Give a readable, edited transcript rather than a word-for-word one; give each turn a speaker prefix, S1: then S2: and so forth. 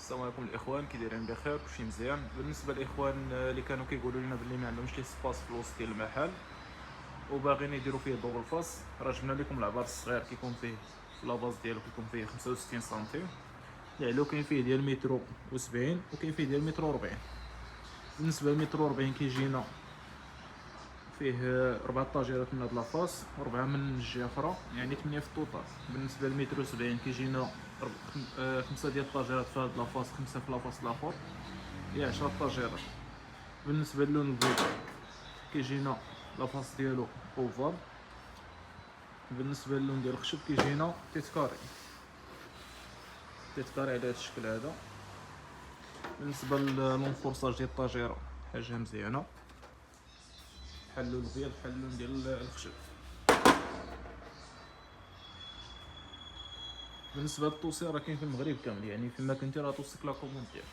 S1: السلام عليكم الاخوان، كي دايرين بخير؟ كلشي مزيان. بالنسبه للاخوان اللي كانوا كيقولوا لنا بلي ما عندهمش لي سباس في الوسط ديال المحل وباغيين يديروا فيه دوبل فاس، راه جبنا لكم العبار الصغير كيكون فيه في لاباز ديالو كيكون فيه 65 سنتيم، اللي علو كاين فيه ديال مترو و70 وكاين فيه ديال مترو 40. بالنسبه لمترو 40 كيجينا فيه 4 طاجيرات من هاد لافاس و4 من الجهه اخرى، يعني 8 في الطوطال. بالنسبه لمترو 70 كيجينا 5 ديال الطاجيرات في هاد لافاس، 5 في لافاس الاخر، هي 10 طاجيرات. بالنسبه للون البيض كيجينا لافاس ديالو اوفال. بالنسبه للون ديال الخشب كيجينا تيتكاري على هذا الشكل هذا. بالنسبه للفورساج ديال الطاجيره حاجه مزيانه، بحال اللون البيض بحال اللون ديال الخشب. بالنسبه للطوسي راه كاين في المغرب كامل، يعني فيما كنتي راه توصيك لا كوموند ديالك.